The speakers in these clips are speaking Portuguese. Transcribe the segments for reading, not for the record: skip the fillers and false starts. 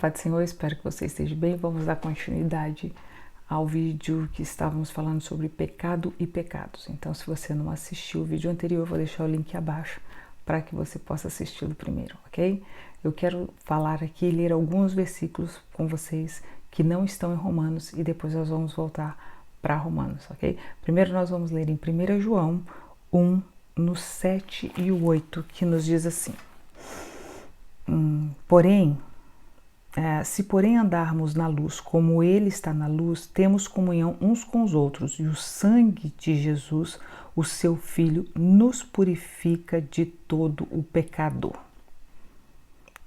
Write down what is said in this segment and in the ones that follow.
Paz do Senhor, espero que você esteja bem. Vamos dar continuidade ao vídeo que estávamos falando sobre pecado e pecados. Então, se você não assistiu o vídeo anterior, eu vou deixar o link abaixo para que você possa assistir primeiro, ok? Eu quero falar aqui, ler alguns versículos com vocês que não estão em Romanos e depois nós vamos voltar para Romanos, ok? Primeiro nós vamos ler em 1 João 1, no 7 e o 8, que nos diz assim: se porém andarmos na luz como ele está na luz, temos comunhão uns com os outros, e o sangue de Jesus, o seu Filho, nos purifica de todo o pecado.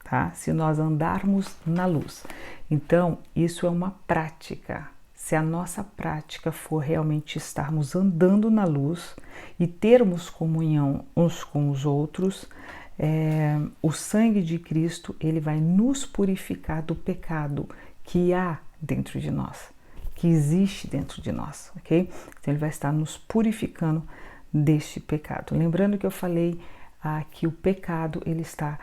Tá? Se nós andarmos na luz. Então, isso é uma prática. Se a nossa prática for realmente estarmos andando na luz e termos comunhão uns com os outros, o sangue de Cristo, ele vai nos purificar do pecado que há dentro de nós, que existe dentro de nós, ok? Então ele vai estar nos purificando deste pecado. Lembrando que eu falei que o pecado, ele está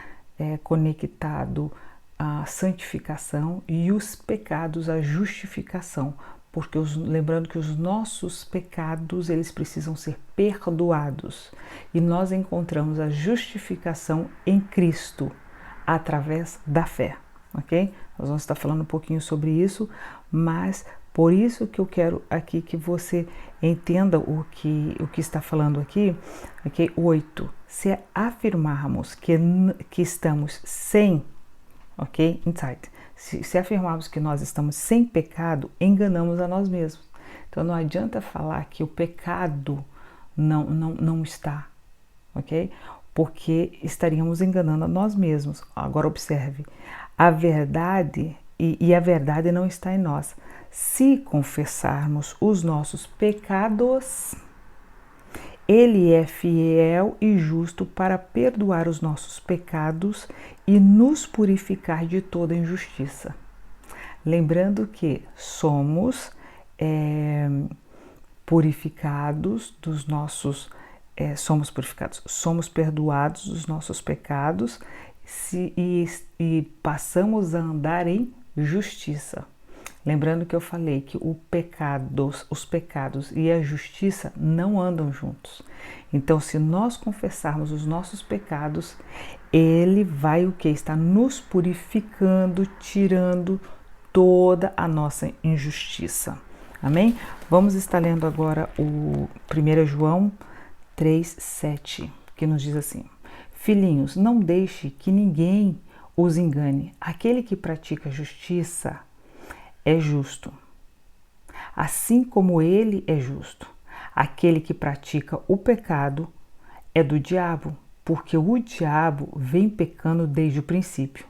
conectado à santificação e os pecados à justificação, porque lembrando que os nossos pecados, eles precisam ser perdoados, e nós encontramos a justificação em Cristo, através da fé, ok? Nós vamos estar falando um pouquinho sobre isso, mas por isso que eu quero aqui que você entenda o que está falando aqui, ok? 8. Se afirmarmos que estamos sem, ok? Insight. Se afirmarmos que nós estamos sem pecado, enganamos a nós mesmos. Então não adianta falar que o pecado não está, ok? Porque estaríamos enganando a nós mesmos. Agora observe, a verdade, e a verdade não está em nós. Se confessarmos os nossos pecados, ele é fiel e justo para perdoar os nossos pecados e nos purificar de toda injustiça. Lembrando que somos purificados dos nossos, somos perdoados dos nossos pecados e passamos a andar em justiça. Lembrando que eu falei que os pecados e a justiça não andam juntos. Então, se nós confessarmos os nossos pecados, ele vai estar nos purificando, tirando toda a nossa injustiça. Amém? Vamos estar lendo agora o 1 João 3:7, que nos diz assim: Filhinhos, não deixe que ninguém os engane. Aquele que pratica justiça é justo, assim como ele é justo. Aquele que pratica o pecado é do diabo, porque o diabo vem pecando desde o princípio.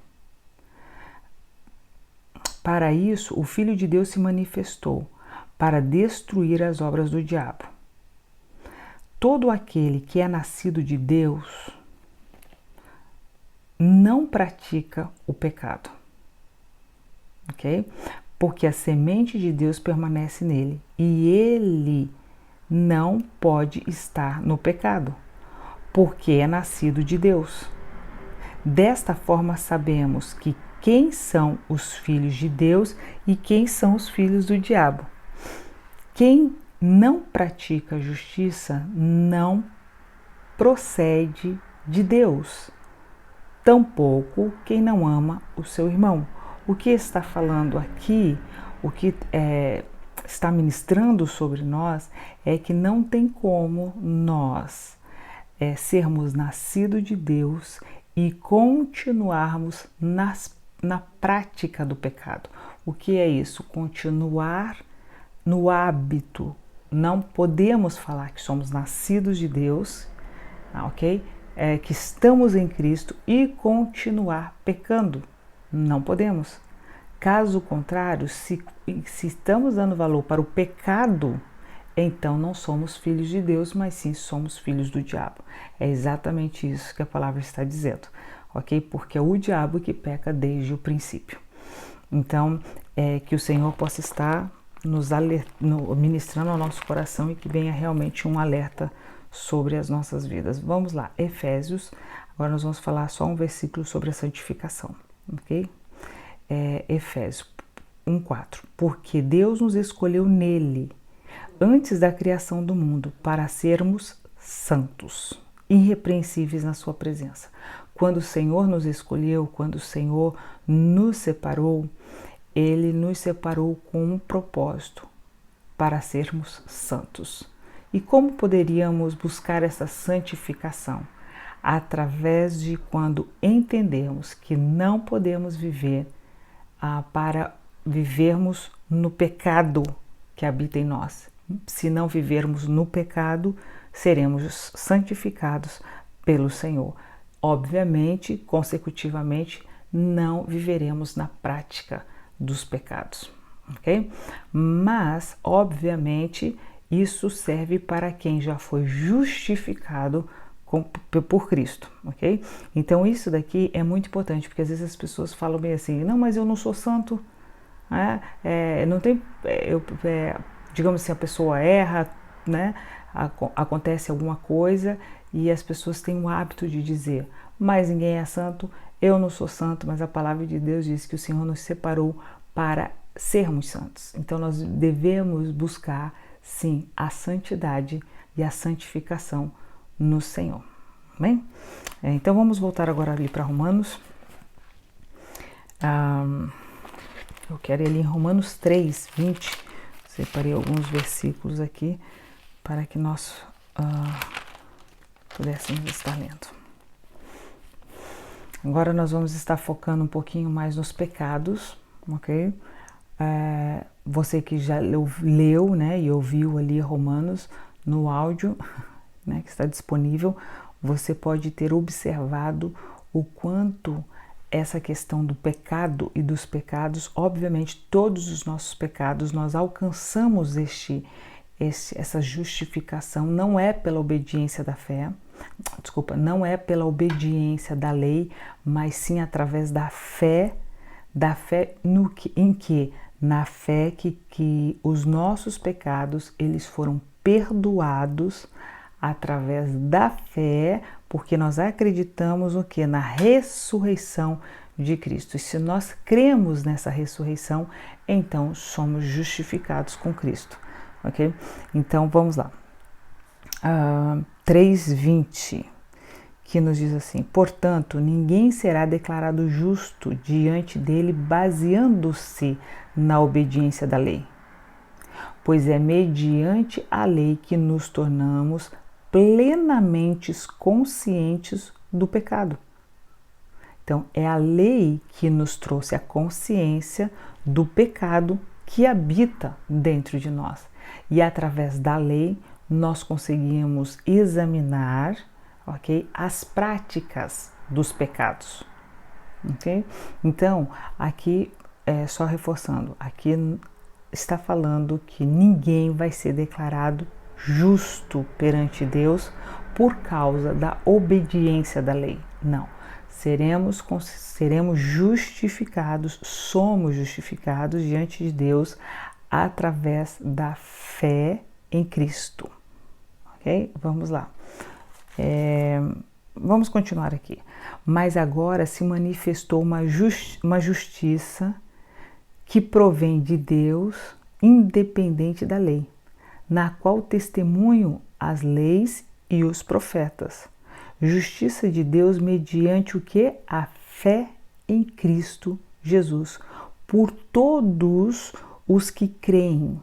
Para isso, o Filho de Deus se manifestou, para destruir as obras do diabo. Todo aquele que é nascido de Deus não pratica o pecado, ok? Porque a semente de Deus permanece nele e ele não pode estar no pecado, porque é nascido de Deus. Desta forma sabemos que quem são os filhos de Deus e quem são os filhos do diabo. Quem não pratica justiça não procede de Deus, tampouco quem não ama o seu irmão. O que está falando aqui, o que está ministrando sobre nós, é que não tem como nós sermos nascidos de Deus e continuarmos na prática do pecado. O que é isso? Continuar no hábito. Não podemos falar que somos nascidos de Deus, ok? Que estamos em Cristo e continuar pecando. Não podemos. Caso contrário, se estamos dando valor para o pecado, então não somos filhos de Deus, mas sim somos filhos do diabo. É exatamente isso que a palavra está dizendo, ok? Porque é o diabo que peca desde o princípio. Então, que o Senhor possa estar ministrando ao nosso coração e que venha realmente um alerta sobre as nossas vidas. Vamos lá, Efésios. Agora nós vamos falar só um versículo sobre a santificação, ok? Efésios 1:4. Porque Deus nos escolheu nele, antes da criação do mundo, para sermos santos, irrepreensíveis na sua presença. Quando o Senhor nos escolheu, quando o Senhor nos separou, Ele nos separou com um propósito, para sermos santos. E como poderíamos buscar essa santificação? Através de quando entendermos que não podemos viver para vivermos no pecado que habita em nós. Se não vivermos no pecado, seremos santificados pelo Senhor. Obviamente, consecutivamente, não viveremos na prática dos pecados, ok? Mas, obviamente, isso serve para quem já foi justificado por Cristo, ok? Então isso daqui é muito importante, porque às vezes as pessoas falam bem assim, não, mas eu não sou santo, não tem, digamos assim, a pessoa erra, né? Acontece alguma coisa e as pessoas têm o hábito de dizer, mas ninguém é santo, eu não sou santo, mas a palavra de Deus diz que o Senhor nos separou para sermos santos. Então nós devemos buscar, sim, a santidade e a santificação no Senhor. Bem? Então vamos voltar agora ali para Romanos. Eu quero ir ali em Romanos 3:20. Separei alguns versículos aqui para que nós pudéssemos estar lendo. Agora nós vamos estar focando um pouquinho mais nos pecados, ok? Você que já leu, né, e ouviu ali Romanos no áudio, né, que está disponível, você pode ter observado o quanto essa questão do pecado e dos pecados, obviamente todos os nossos pecados, nós alcançamos essa justificação, não é pela obediência da fé, não é pela obediência da lei, mas sim através da fé na fé que os nossos pecados, eles foram perdoados através da fé, porque nós acreditamos o que? Na ressurreição de Cristo. E se nós cremos nessa ressurreição, então somos justificados com Cristo, ok? Então vamos lá. 3:20, que nos diz assim: portanto, ninguém será declarado justo diante dele baseando-se na obediência da lei, pois é mediante a lei que nos tornamos plenamente conscientes do pecado. Então, é a lei que nos trouxe a consciência do pecado que habita dentro de nós. E através da lei, nós conseguimos examinar, ok, as práticas dos pecados. Okay? Então, aqui, só reforçando, aqui está falando que ninguém vai ser declarado justo perante Deus por causa da obediência da lei. Não. Seremos justificados, somos justificados diante de Deus através da fé em Cristo. Ok? Vamos lá. Vamos continuar aqui. Mas agora se manifestou uma justiça que provém de Deus, independente da lei, na qual testemunham as leis e os profetas. Justiça de Deus mediante o que? A fé em Cristo Jesus, por todos os que creem.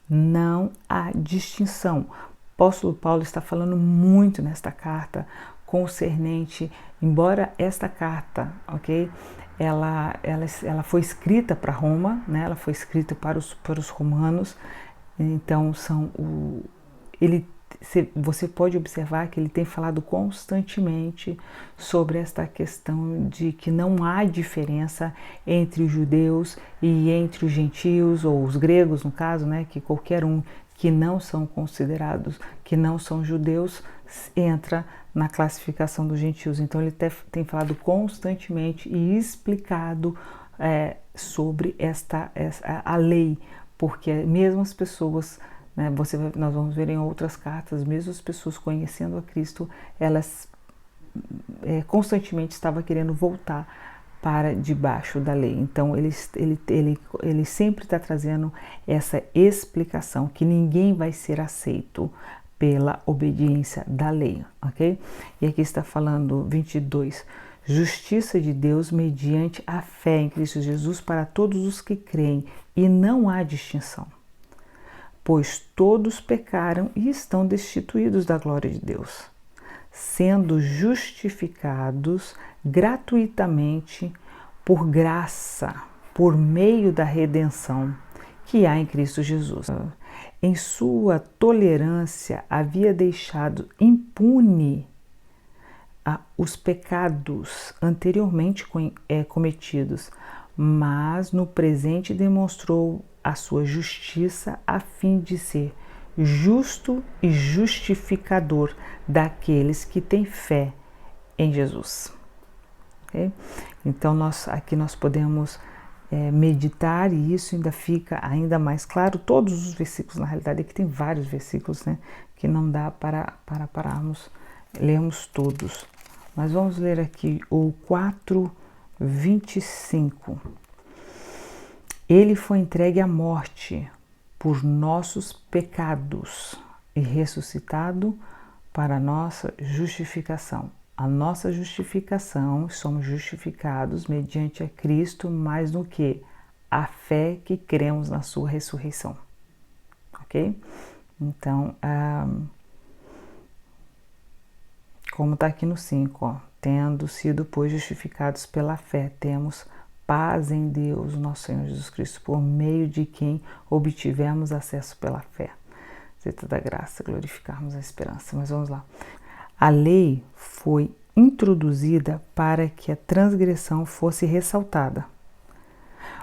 Não há distinção. O apóstolo Paulo está falando muito nesta carta concernente, embora esta carta, ok, ela foi escrita para Roma, né? Ela foi escrita para os romanos. Então você pode observar que ele tem falado constantemente sobre esta questão de que não há diferença entre os judeus e entre os gentios, ou os gregos no caso, né, que qualquer um que não são considerados, que não são judeus, entra na classificação dos gentios. Então ele tem falado constantemente e explicado sobre a lei, porque mesmo as pessoas, né, nós vamos ver em outras cartas, mesmo as pessoas conhecendo a Cristo, elas constantemente estavam querendo voltar para debaixo da lei. Então ele sempre está trazendo essa explicação que ninguém vai ser aceito pela obediência da lei, ok? E aqui está falando 22, justiça de Deus mediante a fé em Cristo Jesus para todos os que creem, e não há distinção, pois todos pecaram e estão destituídos da glória de Deus, sendo justificados gratuitamente por graça, por meio da redenção que há em Cristo Jesus. Em sua tolerância havia deixado impune os pecados anteriormente cometidos, mas no presente demonstrou a sua justiça a fim de ser justo e justificador daqueles que têm fé em Jesus. Okay? Então aqui nós podemos meditar, e isso ainda fica ainda mais claro. Todos os versículos, na realidade, aqui tem vários versículos, né, que não dá para pararmos, lermos todos. Mas vamos ler aqui o 4:25. Ele foi entregue à morte por nossos pecados e ressuscitado para a nossa justificação. A nossa justificação, somos justificados mediante a Cristo, mais do que a fé que cremos na sua ressurreição. Ok? Então, como está aqui no 5, ó, tendo sido, pois, justificados pela fé, temos paz em Deus, nosso Senhor Jesus Cristo, por meio de quem obtivemos acesso pela fé. Seja toda graça, glorificarmos a esperança. Mas vamos lá. A lei foi introduzida para que a transgressão fosse ressaltada.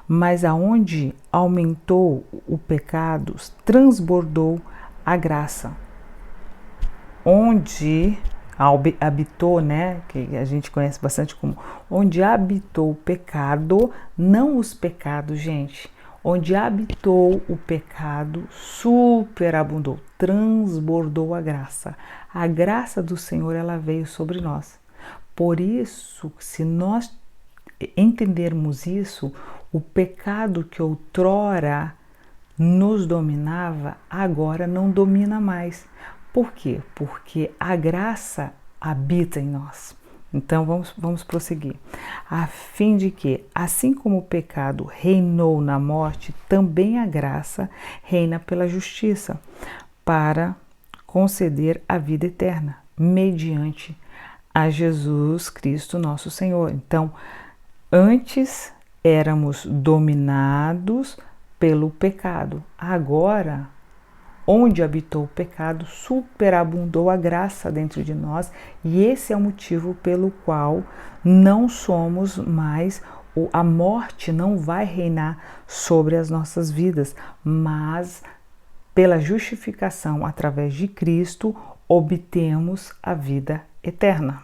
Mas aonde aumentou o pecado, transbordou a graça. Onde habitou, né, que a gente conhece bastante como onde habitou o pecado, não os pecados, gente. Onde habitou o pecado, superabundou, transbordou a graça. A graça do Senhor, ela veio sobre nós. Por isso, se nós entendermos isso, o pecado que outrora nos dominava, agora não domina mais. Por quê? Porque a graça habita em nós. Então vamos prosseguir. A fim de que, assim como o pecado reinou na morte, também a graça reina pela justiça, para conceder a vida eterna, mediante a Jesus Cristo nosso Senhor. Então, antes éramos dominados pelo pecado. Agora, onde habitou o pecado, superabundou a graça dentro de nós, e esse é o motivo pelo qual não somos mais, a morte não vai reinar sobre as nossas vidas, mas pela justificação através de Cristo, obtemos a vida eterna.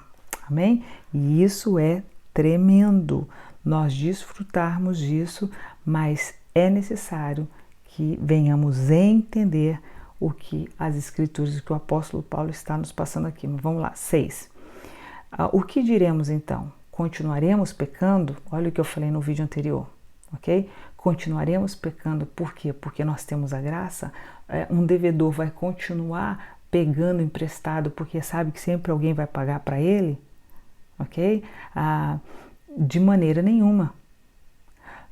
Amém? E isso é tremendo, nós desfrutarmos disso, mas é necessário que venhamos entender o que as escrituras, que o apóstolo Paulo está nos passando aqui. Mas vamos lá, 6. O que diremos então? Continuaremos pecando? Olha o que eu falei no vídeo anterior, ok? Continuaremos pecando, por quê? Porque nós temos a graça. Um devedor vai continuar pegando emprestado porque sabe que sempre alguém vai pagar para ele, ok? De maneira nenhuma.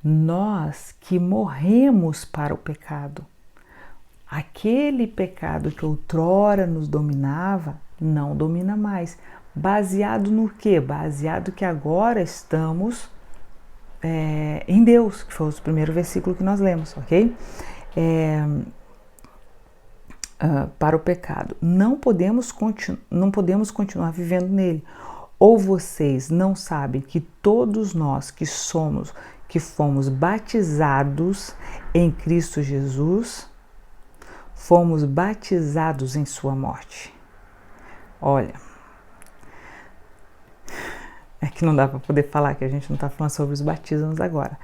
Nós que morremos para o pecado, aquele pecado que outrora nos dominava, não domina mais. Baseado no quê? Baseado que agora estamos em Deus, que foi o primeiro versículo que nós lemos, ok? Para o pecado. Não podemos continuar vivendo nele. Ou vocês não sabem que todos nós que fomos batizados em Cristo Jesus, fomos batizados em sua morte. Olha, é que não dá para poder falar, que a gente não está falando sobre os batismos agora,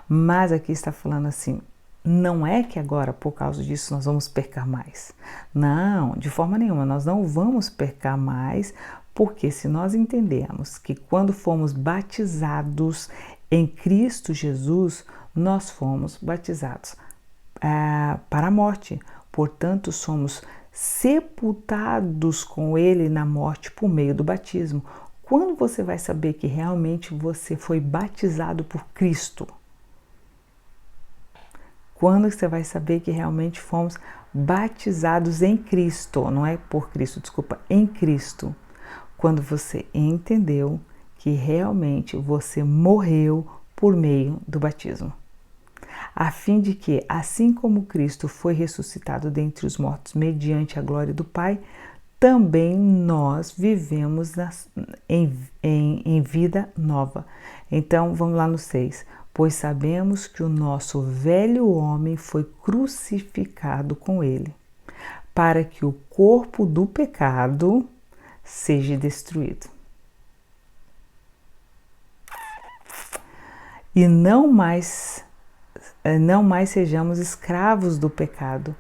mas aqui está falando assim, não é que agora, por causa disso, nós vamos pecar mais. Não, de forma nenhuma, nós não vamos pecar mais, porque se nós entendermos que quando fomos batizados Em Cristo Jesus, nós fomos batizados para a morte. Portanto, somos sepultados com Ele na morte por meio do batismo. Quando você vai saber que realmente você foi batizado por Cristo? Quando você vai saber que realmente fomos batizados em Cristo, não é por Cristo, desculpa, em Cristo. Quando você entendeu que realmente você morreu por meio do batismo. A fim de que, assim como Cristo foi ressuscitado dentre os mortos mediante a glória do Pai, também nós vivemos em vida nova. Então, vamos lá no 6. Pois sabemos que o nosso velho homem foi crucificado com ele, para que o corpo do pecado seja destruído. E não mais sejamos escravos do pecado,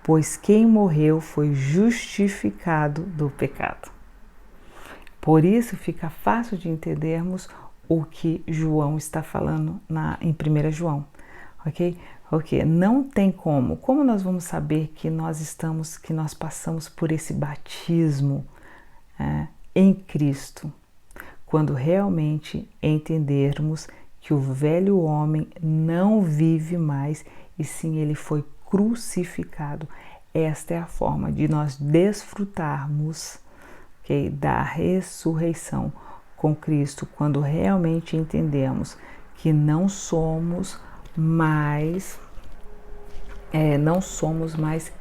pois quem morreu foi justificado do pecado. Por isso fica fácil de entendermos o que João está falando em 1 João, ok? Ok, não tem como. Como nós vamos saber que nós passamos por esse batismo em Cristo? Quando realmente entendermos que o velho homem não vive mais, e sim ele foi crucificado. Esta é a forma de nós desfrutarmos, okay, da ressurreição com Cristo, quando realmente entendemos que não somos mais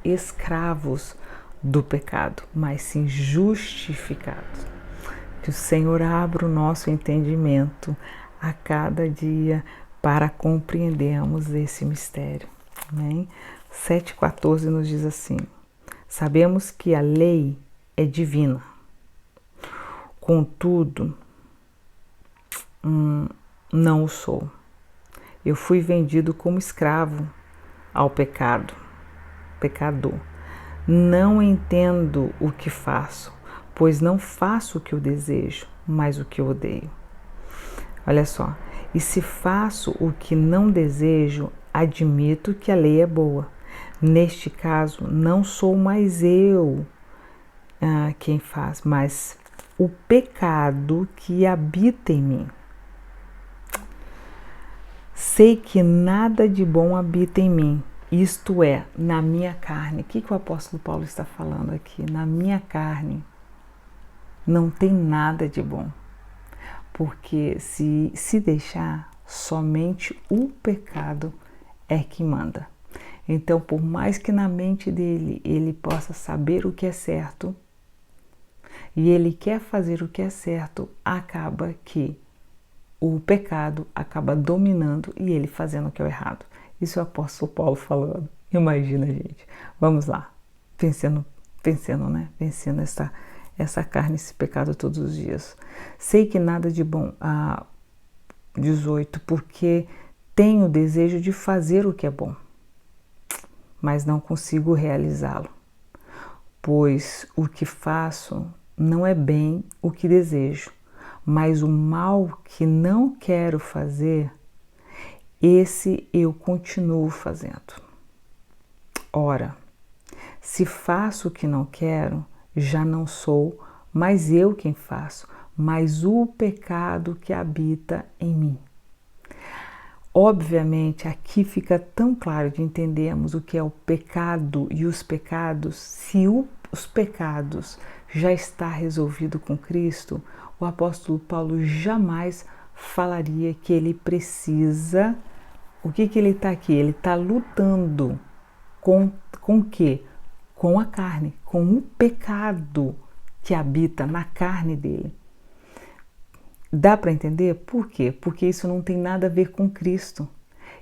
escravos do pecado, mas sim justificados. Que o Senhor abra o nosso entendimento a cada dia para compreendermos esse mistério. Amém? 7,14 nos diz assim: sabemos que a lei é divina, contudo, não o sou. Eu fui vendido como escravo ao pecador. Não entendo o que faço, pois não faço o que eu desejo, mas o que eu odeio. Olha só, e se faço o que não desejo, admito que a lei é boa. Neste caso, não sou mais eu quem faz, mas o pecado que habita em mim. Sei que nada de bom habita em mim, isto é, na minha carne. O que o apóstolo Paulo está falando aqui? Na minha carne não tem nada de bom. Porque se deixar, somente o pecado é que manda. Então, por mais que na mente dele ele possa saber o que é certo, e ele quer fazer o que é certo, acaba que o pecado acaba dominando e ele fazendo o que é o errado. Isso é o apóstolo Paulo falando. Imagina, gente. Vamos lá. Vencendo, né? Vencendo essa carne, esse pecado todos os dias. Sei que nada de bom. 18. Porque tenho o desejo de fazer o que é bom, mas não consigo realizá-lo. Pois o que faço não é bem o que desejo, mas o mal que não quero fazer, esse eu continuo fazendo. Ora, se faço o que não quero, já não sou mais eu quem faço, mas o pecado que habita em mim. Obviamente, aqui fica tão claro de entendermos o que é o pecado e os pecados. Se os pecados já está resolvido com Cristo, o apóstolo Paulo jamais falaria que ele precisa. O que ele está aqui? Ele está lutando com o quê? Com a carne, com o pecado que habita na carne dele. Dá para entender? Por quê? Porque isso não tem nada a ver com Cristo.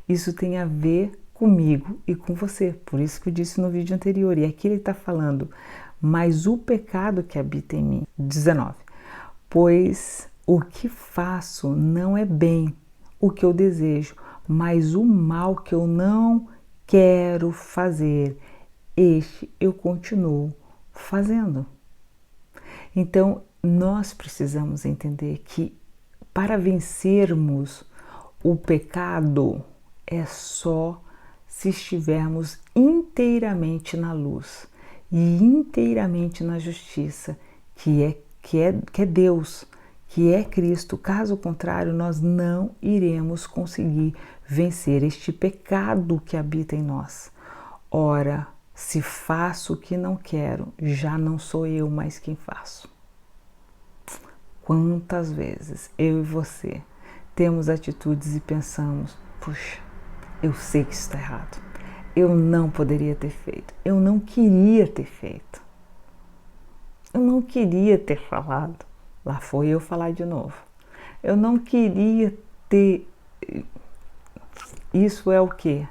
Isso tem a ver comigo e com você. Por isso que eu disse no vídeo anterior. E aqui ele está falando, mas o pecado que habita em mim. 19. Pois o que faço não é bem o que eu desejo, mas o mal que eu não quero fazer, este eu continuo fazendo. Então, nós precisamos entender que para vencermos O pecado é só se estivermos inteiramente na luz e inteiramente na justiça, que é Deus, que é Cristo. Caso contrário, nós não iremos conseguir vencer este pecado que habita em nós. Ora, se faço o que não quero, já não sou eu mais quem faço. Quantas vezes eu e você temos atitudes e pensamos, puxa, eu sei que isso está errado, eu não poderia ter feito, eu não queria ter feito, eu não queria ter falado, lá foi eu falar de novo, eu não queria ter. Isso é o quê?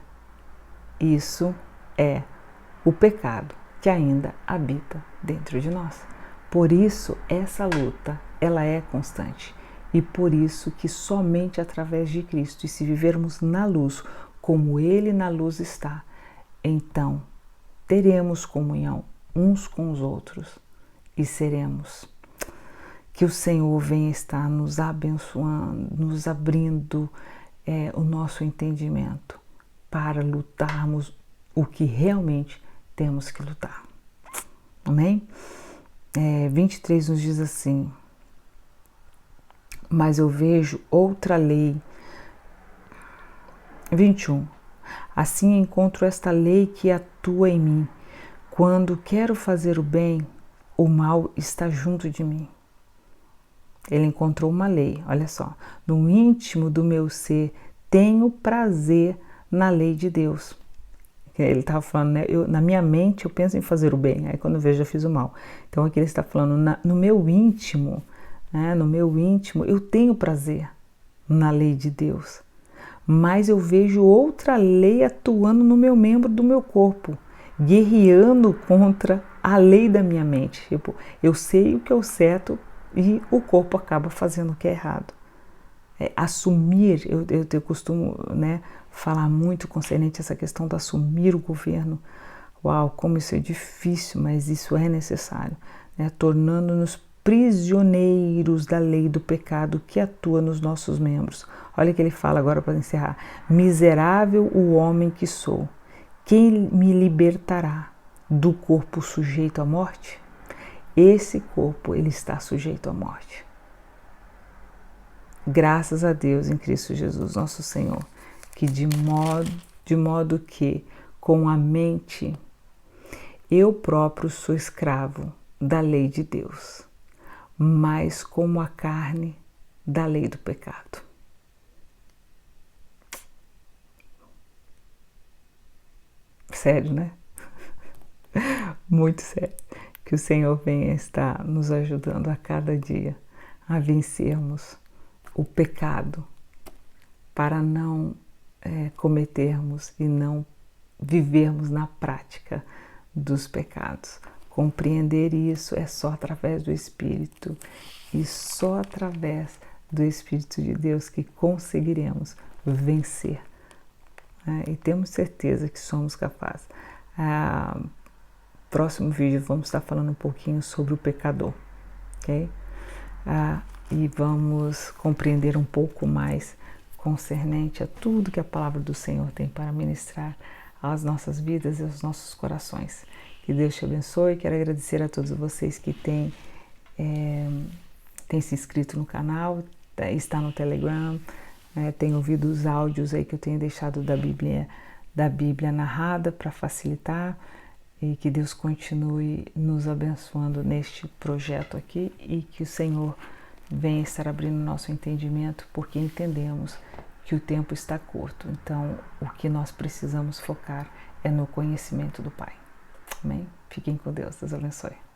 Isso é o pecado que ainda habita dentro de nós. Por isso, essa luta, ela é constante. E por isso que somente através de Cristo, e se vivermos na luz, como Ele na luz está, então teremos comunhão uns com os outros e seremos. Que o Senhor venha estar nos abençoando, nos abrindo o nosso entendimento para lutarmos o que realmente temos que lutar. Amém? 23 nos diz assim: mas eu vejo outra lei. 21. Assim encontro esta lei que atua em mim. Quando quero fazer o bem, o mal está junto de mim. Ele encontrou uma lei, olha só. No íntimo do meu ser, tenho prazer na lei de Deus. Ele estava falando, né? Na minha mente eu penso em fazer o bem, aí quando eu vejo eu fiz o mal. Então aqui ele está falando, no meu íntimo, né? No meu íntimo eu tenho prazer na lei de Deus, mas eu vejo outra lei atuando no meu membro do meu corpo, guerreando contra a lei da minha mente. Tipo, eu sei o que é o certo e o corpo acaba fazendo o que é errado. Assumir, eu costumo, né, falar muito concernente a essa questão de assumir o governo. Uau, como isso é difícil, mas isso é necessário, né? Tornando-nos prisioneiros da lei do pecado que atua nos nossos membros. Olha o que ele fala agora para encerrar: miserável o homem que sou, quem me libertará do corpo sujeito à morte? Esse corpo, ele está sujeito à morte. Graças a Deus em Cristo Jesus, nosso Senhor, que de modo que com a mente eu próprio sou escravo da lei de Deus, mas como a carne da lei do pecado. Sério, né? Muito sério. Que o Senhor venha estar nos ajudando a cada dia a vencermos o pecado, para não cometermos e não vivermos na prática dos pecados. Compreender isso é só através do Espírito, e só através do Espírito de Deus que conseguiremos vencer. E temos certeza que somos capazes. Próximo vídeo vamos estar falando um pouquinho sobre o pecador, ok? E vamos compreender um pouco mais concernente a tudo que a palavra do Senhor tem para ministrar às nossas vidas e aos nossos corações. Que Deus te abençoe. Quero agradecer a todos vocês que têm se inscrito no canal, está no Telegram, tem ouvido os áudios aí que eu tenho deixado da Bíblia narrada para facilitar, e que Deus continue nos abençoando neste projeto aqui, e que o Senhor venha estar abrindo nosso entendimento, porque entendemos que o tempo está curto. Então, o que nós precisamos focar é no conhecimento do Pai. Amém? Fiquem com Deus. Deus abençoe.